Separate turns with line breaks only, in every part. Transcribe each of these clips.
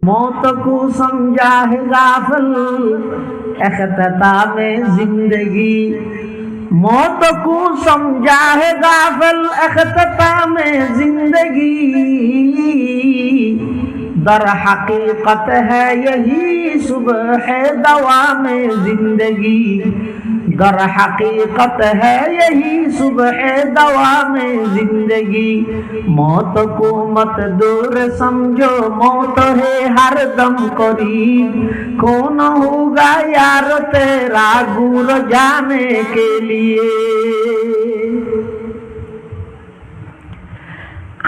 मौत को समझा है गाफिल इख्तिताम जिंदगी, मौत को समझा है गाफिल इख्तिताम जिंदगी, दर हकीकत है यही सुबह दवाम जिंदगी, दर हकीकत है यही सुबह दवाम जिंदगी। मौत को मत दूर समझो, मौत है हर दम करीब, कौन होगा यार तेरा गुर जाने के लिए।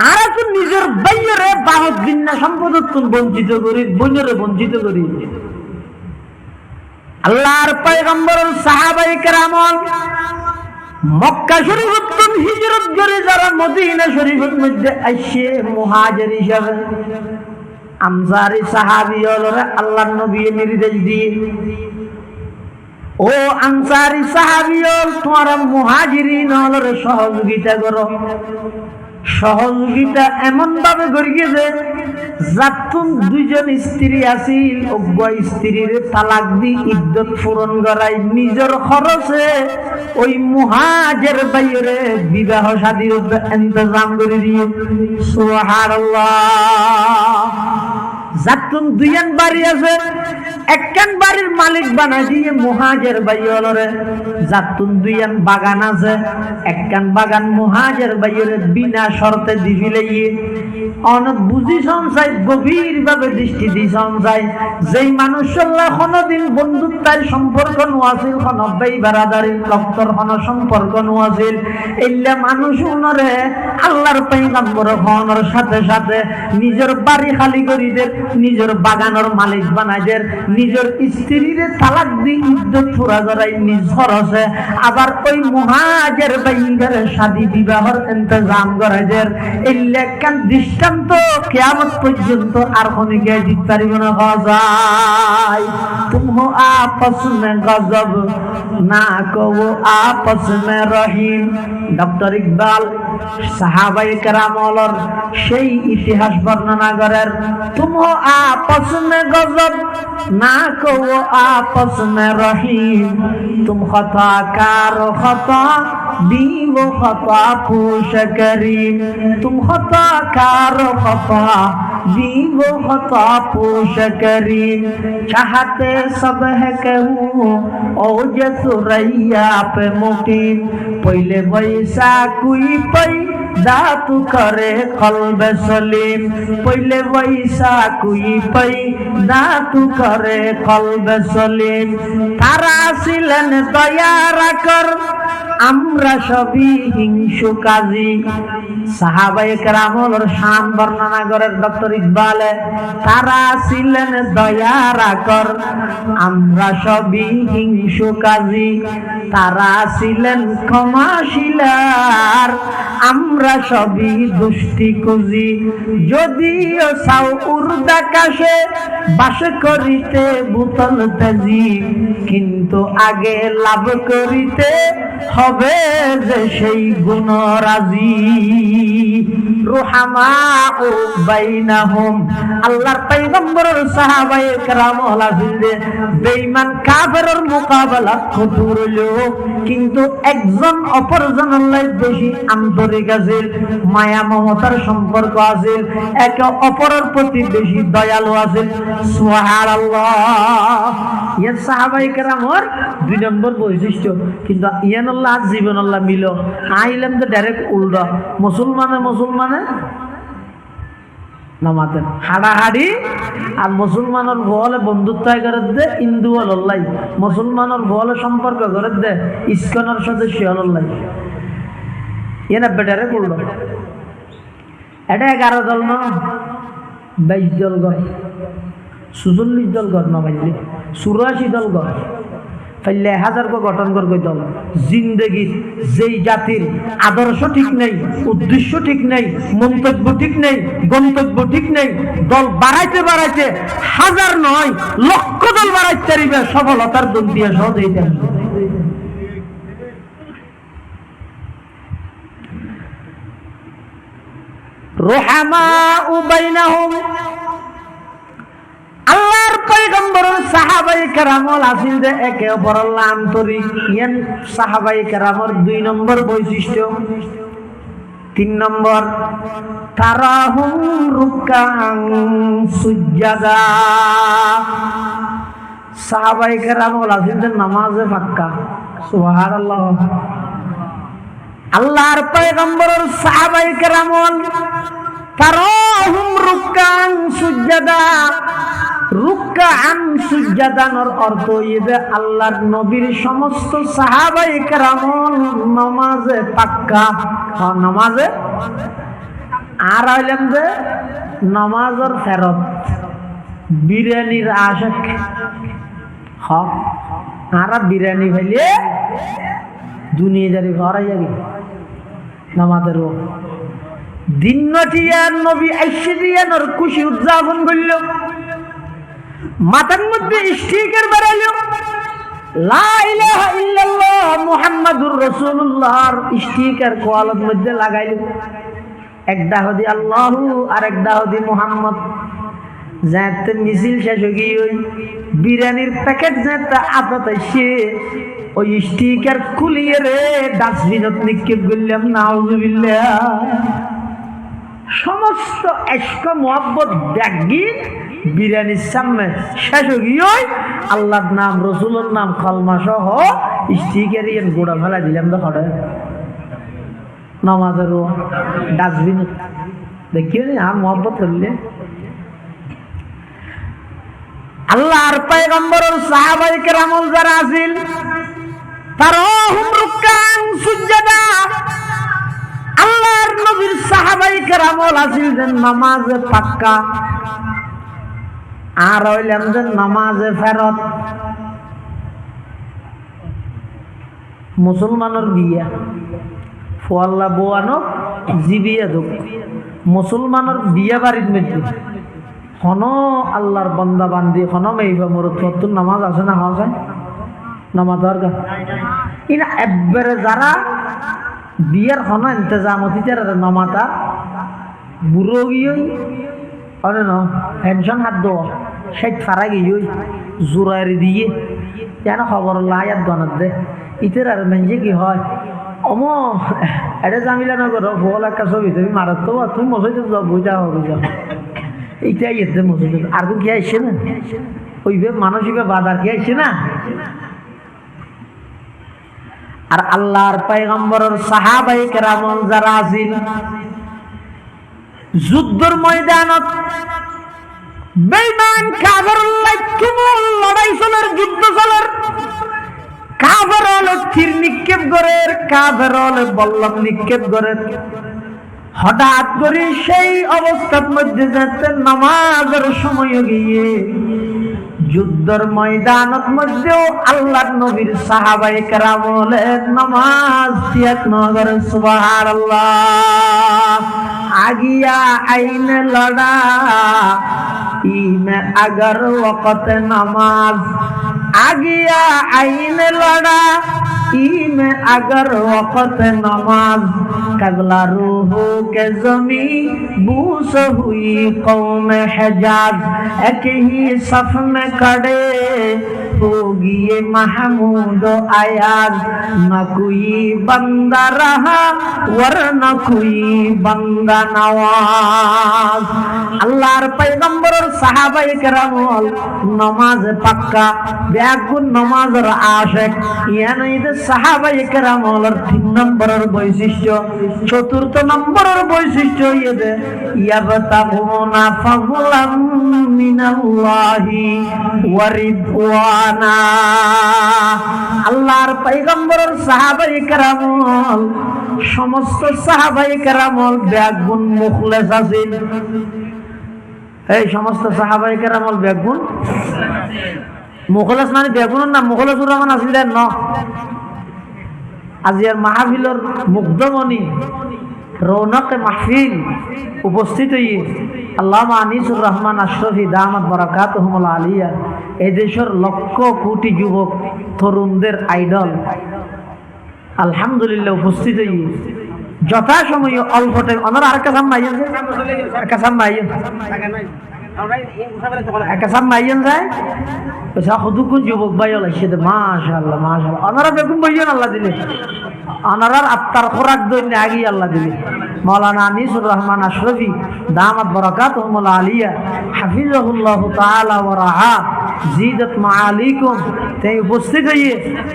আর তো নিজের বাইরে বাহক দিন না সম্পদ বঞ্চিত করি, বন্যরে বঞ্চিত করি। আল্লাহর পয়গম্বর সাহাবায়ে কেরাম মক্কা শরীফত হিজরত করে যারা মদিনা শরীফের মধ্যে আসে মুহাজির হিসাবে, আনসারী সাহাবী হলরা আল্লাহর নবী নির্দেশ দিয়ে, ও আনসারী সাহাবী হল তোমরা মুহাজিরিন হলরে সহযোগিতা করো। সহযোগিতা এমন ভাবে করিয়ে যে যাতুন দুইজন স্ত্রী আছিল, অজ্ঞ স্ত্রীর তালাক দি ইদ্যত পূরণ করাই নিজের খরচে ওই মুহাজির বাইরে বিবাহ শাদীর ইন্তজাম করে দিয়ে। সুবহানাল্লাহ। যাতুন দুইজন বাড়ি আছে, একখান বাড়ির মালিক বানাই দিয়ে মুহাজির বাইরে, যাতুন দুইজন বাগান আছে, একখান বাগান মুহাজির বাইরে বিনা শর্তে দিবিলেইয়ে অনেক বুঝি সঞ্চাই, গভীর ভাবে দৃষ্টি দি সঞ্চাই। যেই মানুষের কোনদিন বন্ধুত্বের সম্পর্ক নোয়াছিল, কোন ভাই বারাদারির রক্তর কোন সম্পর্ক নোয়াছিল, এইলা মানুষ উনরে আল্লাহর পয়গম্বর হওয়ার সাথে সাথে নিজের বাড়ি খালি করি দে, নিজের বাগানের মালিক বানাই দে, নিজের স্ত্রীর তালাক দি ইদ্যত পুরা করাই নিজ খরচে, আবার ওই মুহাজির বাইরে শাদী বিবাহের ইন্তজাম করাই দে। এইলা কান দৃষ্টান্ত কিয়ামত পর্যন্ত আর কোনে গিয়ে দিতে পারিব না। যায় তুম হো আপস মে গজব না কো আপস মে রহিম। ডক্টর ইকবাল সাহাবায়ে কেরামর সেই ইতিহাস বর্ণনা করেন, তুম হো আপস মে গজব না কো আপস মে রহিম, তুম খতা কার খতা দিও খতা পুশ করিম, তুম খতা কার খতা দিও খতা পুশ করিম, চাহতে সব है कहूं ओ जे सुरैया पे मुकीम, पहले वैसा कोई पैदा तू करे कल्ब सलीम, पहले वैसा कोई पैदा तू करे कल्ब सलीम। तारा ছিলেন দয়া রাখর আমরা সবই হিংসু কাজী। সাহাবায়ে কেরামের শান বর্ণনা করেন ডক্টর ইকবাল, তারা ছিলেন দয়া রাখর আমরা সবই হিংসু কাজী, তারা ছিলেন ক্ষমাশীলার আমরা সবই দুষ্টি কুজি। যদিও সাউ উর্দাকাশে বাস করিতে বুতল তেজি, কিন্তু আগে লাভ করিতে হবে যে সেই গুণরাজি। রুহামা ও বাইনাহুম, আল্লাহর পয়গম্বরের সাহাবায়ে কেরাম হলাফিলে বেঈমান কাফেরের মোকাবেলা কঠোর লোক, কিন্তু একজন অপরজনের লাই বেশি আন্তরিক আছিল, মায়া মমতার সম্পর্ক আছিল, একে অপরের প্রতি বেশি দয়ালু আছিল। সুবহানাল্লাহ। ইয়া সাহাবায়ে কেরামের দুই নম্বর বৈশিষ্ট্য, কিন্তু ইয়ানুল্লাহ জীবনুল্লাহ মিল আইলাম তো ডাইরেক্ট উল্টা। মুসলমানে নামাতেন হাড়াহাড়ি, আর মুসলমানের বলে বন্ধুত্ব করে দে হিন্দু হল্লাই, মুসলমানের বলে সম্পর্ক করে দে ইস্কনের সদস্য হল্লাই। এনে বেটারে করল এটা 11 দল ন 22 দল গড়, 44 দল গড় না বাইলে 84 দল গড়, তাইলে 1000 গঠন করবে দল। জিন্দগির যেই জাতির আদর্শ ঠিক নেই, উদ্দেশ্য ঠিক নেই, মন্তব্য ঠিক নেই, গন্তব্য ঠিক নেই, দল বাড়াইতে বাড়াইতে 1000 নয় লক্ষ দল বাড়াইতে পারিবে, সফলতার দন্তিয়া সহ দিতে হবে। রুহামা বাইনাহুম, সাহাবায়ে কেরামল আসিল যে একে অপরের আন্তরিক ইয়ান সাহাবায়ে কেরামর 2 নম্বর বৈশিষ্ট্য। 3 নম্বর তারাহুম রুকান সুজ্জাদা। সাহাবায়ে কেরামল আসিল যে নামাজে পাক্কা। সুবহানাল্লাহ। আল্লাহর পয়গম্বরের সাহাবায়ে কেরামল তারাহুম রুকান সুজ্জাদা। রুকান সুজ্জাদানোর অর্থ যে আল্লাহর নবীর সমস্ত সাহাবায়ে কেরামল নামাজে পাক্কা। নামাজে আর হইলেন যে নামাজের ফেরত বিরিয়ানির আশিক। আর বিরিয়ানি খাইলে দুনিয়াদারি ঘরে যাবি নামাজের দিনটিয়ার নবী আইসে দিয়ানোর খুশি উদযাপন করল। মাথার মধ্যে স্টিকার বাড়াইল, লা ইলাহা ইল্লাল্লাহ মুহাম্মাদুর রাসূলুল্লাহর স্টিকার কোয়ালের মধ্যে লাগাইল। একটা হদি আল্লাহু আর একটা হদি মুহাম্মদ। যাতে মিছিল শেষ হয়ে গিয়ে ওই বিরিয়ানির প্যাকেট যাতে আপাত সে ওই স্টিকার খুলিয়ে রে ডাস্টবিনত নিক্ষেপ করলাম। নাউজুবিল্লাহ। সমস্ত এশক মোহাব্বত দেখি বিরিয়ানির সামনে শেষ হয়ে গিয়ে আল্লাহর নাম রসুলের নাম কলমা সহ স্টিকার গোড়া ফেলা দিলাম। দেখে নামাজের ডাস্টবিন দেখিও আর মোহাব্বত করলে। আল্লাহর পয়গম্বরের সাহাবায়ে কেরামল যারা আছেন তারাহুম রুকান সুজ্জাদা। আল্লাহর নবীর সাহাবায়ে কেরামল আছেন যে নামাজে পাক্কা আর হইলেন যে নামাজে ফেরত। মুসলমানের বিয়া ফোয়াল্লা বোয়ানো জিবিয়া দুঃখ মুসলমানের বিয়া বাড়ির মধ্যে হন আল্লাহর বন্দা বান্দি হন মেইবা মরত নামাজ আছে না হওয়া যায় নামাজ দরকার ইনা একবারে যারা বিয়ের হন ইন্তজামতিতে নমাতা বুড়ো গিয়ে অনে ন পেনশন হাত দেওয়া ষাট ফারা গিয়ে জোরারি দিয়ে যেন খবর লায়াত গণত দে ইতের আর মেঞ্জে কি হয় অম এটা জামিলা না করো বল একটা ছবি তুমি মারাত তো তুমি মসজিদে যাও বইটা হবে যাও এইটাই এসে মসজিদে আর তো কি আসছে না ওই মানসিক বাধার কি আসছে না। আর আল্লাহর পয়গম্বরের সাহাবায়ে কেরামল যারা আছেন যুদ্ধের ময়দানত বেঈমান কাফেরের লক্ষ্যে লড়াই চলার যুদ্ধ চলার কাফের হলে তীর নিক্ষেপ করে কাফের হলে বল্লম নিক্ষেপ করে হঠাৎ করে সেই অবস্থার মধ্যে যাতে নামাজের সময় গিয়ে যুদ্ধের ময়দানত মধ্যেও আল্লাহর নবীর সাহাবায়ে কেরামলের নামাজ ত্যাগ নগর। সুবহানাল্লাহ। আগিয়া আইনে লড়া ইমে अगर वक़्त नमाज आगिया आईने लड़ा इमे अगर वक़्त नमाज कबला रूह के जमी बूस हुई कौम हिजाज एक ही सफ में खड़े होगी ये महमूद आयाज न कोई बंदा रहा वरना कोई बंदा नवाज। अल्लाहर पैगंबर साहाबाए केरामल नमाज पक्का ব্যাগুণ নামাজের আশিক ইয়ানি যে সাহাবায়ে কেরামলের 3 নম্বরের বৈশিষ্ট্য। 4th নম্বরের বৈশিষ্ট্য ইয়ে ইয়াবতাগুনা ফাযলাম মিনাল্লাহি ওয়া রিদওয়ানা। আল্লাহর পয়গম্বরের সাহাবায়ে কেরামল সমস্ত সাহাবায়ে কেরামল ব্যাগুণ মুখলেস আছেন। এই সমস্ত সাহাবায়ে কেরামল ব্যাগুণ মুখলেস মানে বেগুনের নাম মুখলেসুর রহমান আসিলেন ন আজিয়ার মাহফিলর মুগ্ধমণি রৌনক মাহফিল উপস্থিত হয়ে আল্লামা আনিসুর রহমান আশরফি দামাত বারাকাতুহুল আলিয়া এই দেশের লক্ষ কোটি যুবক তরুণদের আইডল আলহামদুলিল্লাহ উপস্থিত হয়ে যথাসময়ে অল্প টাইম ওনারা আর কাছে মাইয়েন একটা সাম মাইয়েন যায় পয়সা কতক্ষণ যুবক ভাই লাগছে মাশাআল্লাহ মাশাআল্লাহ ওনারা বেগুন ভাইয়েন আল্লাহ দিলে ওনারার আত্মার খোরাক দৈন্য আগে আল্লাহ দিলে মৌলানা আনিসুর রহমান আশরফি দামাত বরাকাতুহুল আলিয়া হাফিজাহুল্লাহ তাআলা ওয়া রাহা জিদাত মাআলিকুম তাই উপস্থিত হয়ে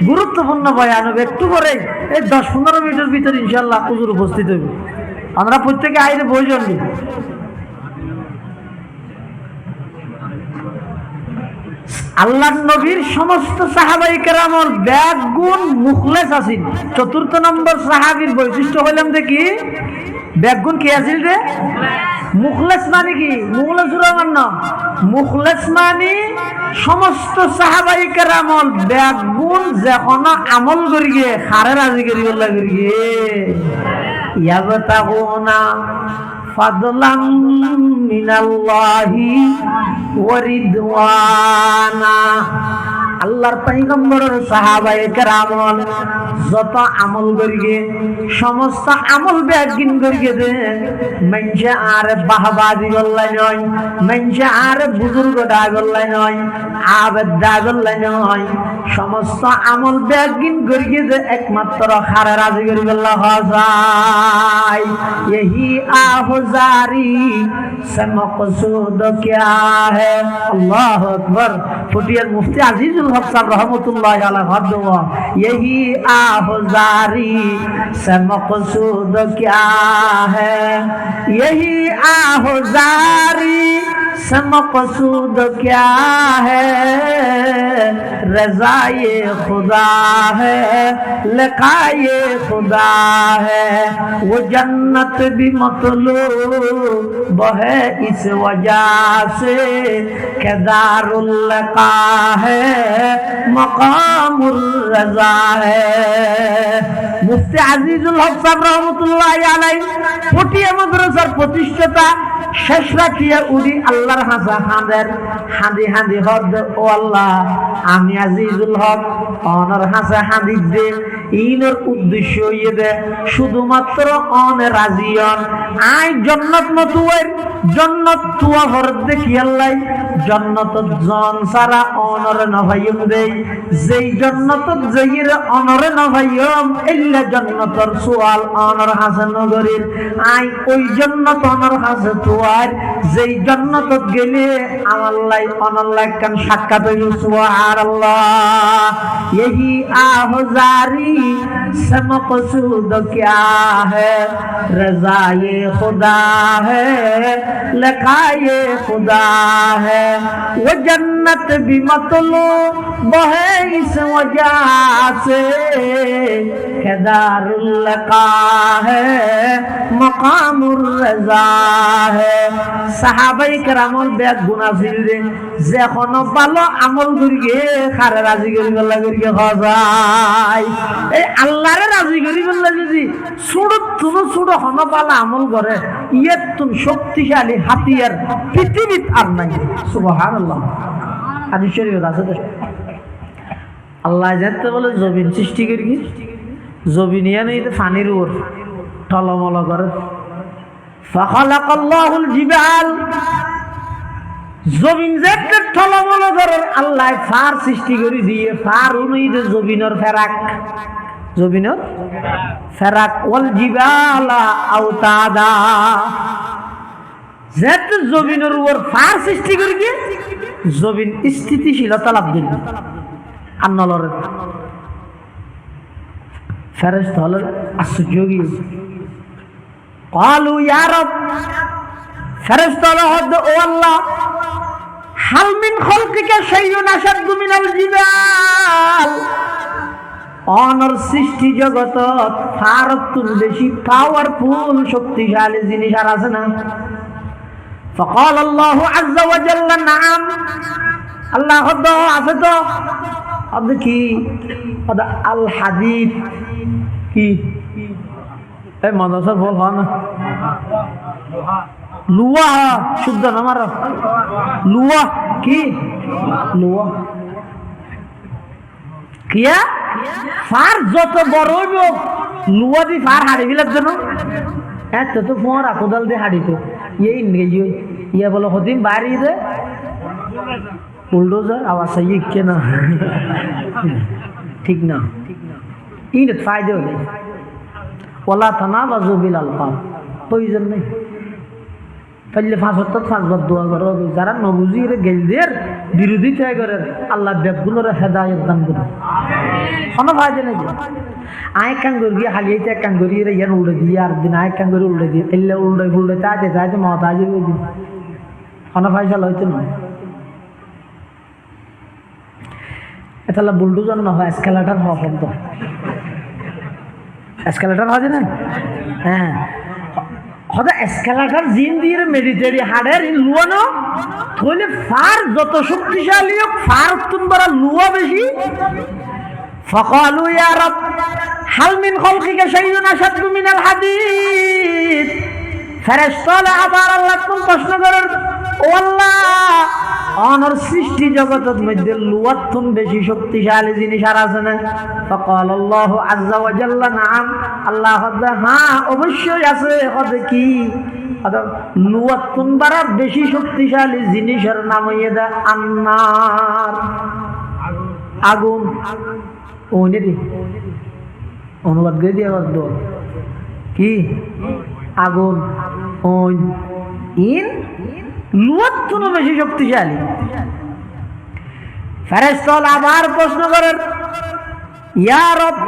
গুরুত্বপূর্ণ বয়ান হবে একটু করে এই 10-15 মিনিটের ভিতর ইনশাআল্লাহ হুজুর উপস্থিত হবে আমরা প্রত্যেকে আইরে প্রয়োজন নেই আল্লাহর নবীর সমস্ত সাহাবায়ে কেরামর ব্যাগুণ মুখলেস আছেন চতুর্থ নম্বর সাহাবীর বৈশিষ্ট্য হইলাম দেখি ব্যাগুণ কি আছিল রে মুখলেস মানে কি মুখলেসুর না মুখলেস মানে সমস্ত সাহাবায়ে কেরামর ব্যাগুণ যখন আমল করি গে খারে রাজি করি বললা করি গে ইয়াবতাগুনা ফাদলাম মিনাল্লাহি ওয়া রিদওয়ানা আল্লাহর পয়গম্বরের সাহাবায়ে কেরাম যত আমল করিগে সমস্ত আমল ব্যাগিন করিগে দে মানুষে আর বাহবাদি বললাই নয় মানুষে আর বুজুর্গ দা বললাই নয় আবেদ দা বললাই নয় সমস্ত আমল ব্যাগিন করিগে দে একমাত্র খারে রাজি করি বললা হয় यही आहुजारी से मकसूद क्या है अल्लाह अकबर फुटियर मुफ्ती अजीजुल हक साहब रहमतुल्लाह अलैह हदवा यही आहुजारी से मकसूद क्या है यही आहुजारी से मकसूद क्या है रज़ाए खुदा है लिकाए खुदा है वो जन्नत भी मतलूब है इस वजह से कि दारुल लिका है मकामुर रज़ा है मुफ्ती अजीजुल हक साहब रहमतुल्लाह अलैह फुटिया মাদ্রাসার প্রতিষ্ঠাতা শেষ রাখিয়া উনি আল্লাহর হাসা হাঁদের হাঁদি হাঁদি হদ ও আল্লাহ আমি আজিজুল হক অনর হাসা হাঁদি দে ইনর উদ্দেশ্য ইয়ে দে শুধুমাত্র অনে রাজিয়ন আই জন্নত নতুয়ের জন্নত তুয়া ভর দেখি আল্লাহ জন্নত জন সারা অনর নভাইম দেই যেই জন্নত যেইর অনর নভাইম ইল্লা জন্নতর সুয়াল অনর হাসা নগরীর আই ওই জন্নত অনর হাসা তুয়ার যেই জন্নতত গেলে আমার লাই অনল্লাহ কান সাক্ষাৎ হইল সুবহানাল্লাহ यही आहुजारी से मकसूद क्या है रज़ाए खुदा है लिकाए खुदा है वो जन्नत भी मतलूब है इस वजह से कि दारुल लिका है मकामुर रज़ा है সাহাবায়ে কেরামল ব্যাগ গুনাছিল রে যখন ভালো আমল করিগে খারে রাজি করি বললা করিগে হজাই এই আল্লাহরে রাজি করি বললা যদি ছোট তুমি ছোট হন ভালো আমল করে ইয়ে তুমি শক্তিশালী হাতিয়ার পৃথিবীত আর নাই সুবহানাল্লাহ হাদিস শরীফে আছে তো আল্লাহ জানতে বলে জমিন সৃষ্টি করি জমিন ইয়া নেই পানির উপর টলমল করে فخلق الله الجبال জমিন যেতে টলমল করে আল্লাহ ফার সৃষ্টি করে দিয়ে ফার অনুইতে জমিনের ফেরাক জমিনের ফেরাক ওয়াল জিবালা আওতাদা যেতে জমিনের উপর ফার সৃষ্টি করে দিয়ে জমিন স্থিতিশীলতা লাভ করবে আর নলরে ফেরেশতা হলেন আশ্চর্য قالوا يا رب فرشتہ لہد او اللہ حل من خلقك شيء أشد من الجبال অনর সৃষ্টি জগতত ফারত বেশি পাওয়ারফুল শক্তিশালী জিনিস আর আছে না فقال الله عز وجل نعم আল্লাহ হদ আছে তো আদ কি আদ আল হাদিদ কি এই মাদ্রাসার বল হয় না লুয়া শুদ্ধ না মারা লুয়া কি লুয়া কিয়া ফার যত বড় হইব লুয়া দি ফার হাড়ি বিলার জন্য এত তো ফোঁড়া কোদাল দিয়ে হাড়িতে এই ইংরেজি ইয়া বলো হদিম বাড়ি দে বুলডোজার আওয়াজ সাইয়ে কে না ঠিক না ইন ফায়দা নেই ওয়ালা তানাবাজু বিল আলকাব প্রয়োজন নেই পাইলে 5 বার দোয়া করো যারা নবুজির গেলদের বিরোধিতা করে আল্লাহ বেগুলোর হেদায়েত দান করে কোনো ফায়দা নেই আয় কাঙ্গুর গিয়ে হালিয়েতে কাঙ্গুরি ইয়ান উল্টে দিয়ে আর দিন আয় কাঙ্গুরি উল্টে দিয়ে এলে উল্টে তাতে মত আজ দিন কোনো ফায়সা হইতো না এটা বুলডোজার না হয় এসকেলেটর হওয়া পর্যন্ত এসকেলেটর হয় না হ্যাঁ হয়তো এসকেলেটর জিন দিয়ে মেডিটেরি হাড়ের লুয়ানো তাহলে ফার যত শক্তিশালী হোক ফার তোমরা লুয়া বেশি فقالوا يا رب هل من خلقك شيء أشد من الحديد ফেরেশতারা আবার আল্লাহকে প্রশ্ন করেন ও আল্লাহ অনর সৃষ্টি জগতের মধ্যে লুয়াতুন বেশি শক্তিশালী জিনিস আর আছে না فقال الله عز وجل نعم আল্লাহ হ্যাঁ অবশ্যই আছে হবে কি লুয়াতুন বারা বেশি শক্তিশালী জিনিসের নাম হইয়া আন্নার আগুন ওনে দি অনুবাদ করে দিয়ে কি আগুন ওন ইন লুয়াতুন বেশি শক্তিশালী ফেরেশতারা আবার প্রশ্ন করেন ইয়া রব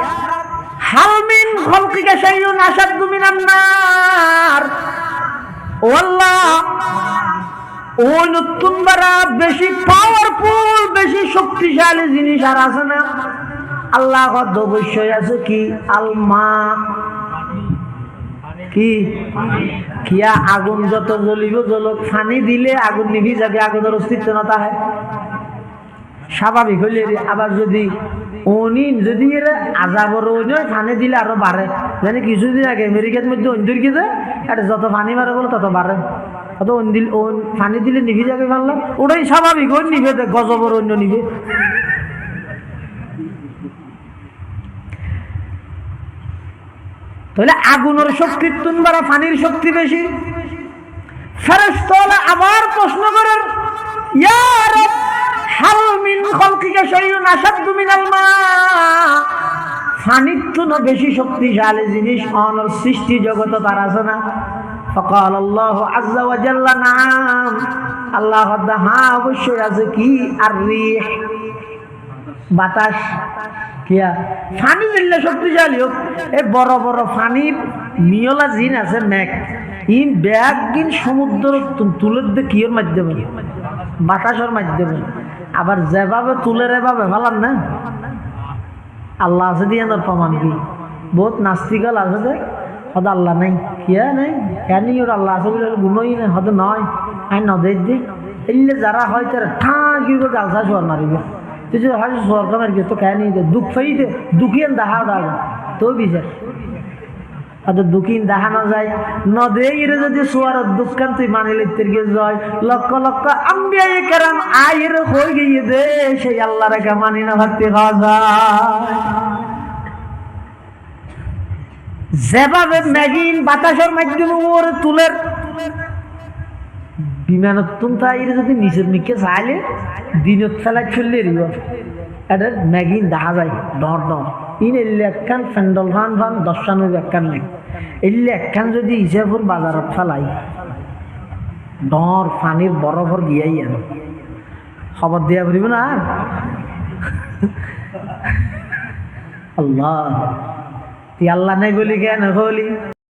হাল মিন খালকিকা শাইউন আশাদ্দু মিনান নার ও আল্লাহ ওই নতুন বারা বেশি পাওয়ারফুল বেশি শক্তিশালী জিনিস আর আছে না আল্লাহ অবশ্যই আছে কি আলমা কি কিয়া আগুন যত জ্বলিব জ্বলক পানি দিলে আগুন নিভি যাবে আগুনের অস্তিত্ব না তাহে স্বাভাবিক হইলে আবার যদি অনিন যদি এর আজাবর পানি দিলে আরো বাড়ে জানি কিছুদিন আগে আমেরিকার মধ্যে অন্দির কিতে এটা যত পানি বাড়ে বলে তত বাড়ে অত পানি দিলে নিভি যাবে ভাবলাম ওটাই স্বাভাবিক ওই নিভে গজবর অন্য নিভে তাহলে আগুনের শক্তি তুনবার পানির শক্তি বেশি ফেরেশতারা আবার প্রশ্ন করেন ইয়া রব হাল মিন খালকিকা শাইউন আশাদ্দু মিনাল মা পানির তুনো বেশি শক্তিশালী জিনিস অনর সৃষ্টি জগতে তার আছে না فقال الله عز وجل نعم আল্লাহ হ্যাঁ অবশ্যই আছে কি আর রিহ বাতাস কিয়া পানি দিলে শক্তিশালী হোক এই বড় বড় পানির নিয়লা জিন আছে মেঘ ইন ব্যাগ গিন সমুদ্র তুলের দিয়ে কিয়ের মাধ্যমে বাতাসের মাধ্যমে আবার যেভাবে তুলের এভাবে ভালাম না আল্লাহ আছে দিয়ে প্রমাণ কি বহুত নাস্তিকাল আছে যে হয়তো আল্লাহ নেই কিয়া নেই কেন ওর আল্লাহ আছে বলে গুণই নেই হয়তো নয় আই নদের দিই এলে যারা হয় তারা ঠা কি গালসা শোয়ার মারিবে তুই হয় সরকার মারি তো কেন দুঃখ ফাই দে দুঃখিয়ান দেখা দাগ তো বিচার হয়তো দুঃখিন দেখানো যায় নদে ইরে যদি সোয়ার দুঃখান তুই মানিলে তিরকে যায় লক্ষ লক্ষ আম্বিয়া কেরাম আইরে হয়ে গিয়ে দে সেই আল্লাহ রেখে মানি না ভাবতে খাওয়া যায় যেভাবে ম্যাগিন বাতাসের মাধ্যমে ওর তুলের বিমানত তুমতাইরে যদি নিচের নিকে চাইলে দিনত ফেলাই চললে রিব এটা ম্যাগিন দেখা যায় ডর ডর ইন এলে একখান ফ্যান্ডল ফান ফান 10 একখান নেই এলে একখান যদি হিসাবর বাজারত ফেলাই ডর পানির বরফর গিয়াই আন খবর দিয়া পারিব না আল্লাহ তুই আল্লাহ নাই বলি কেন হলি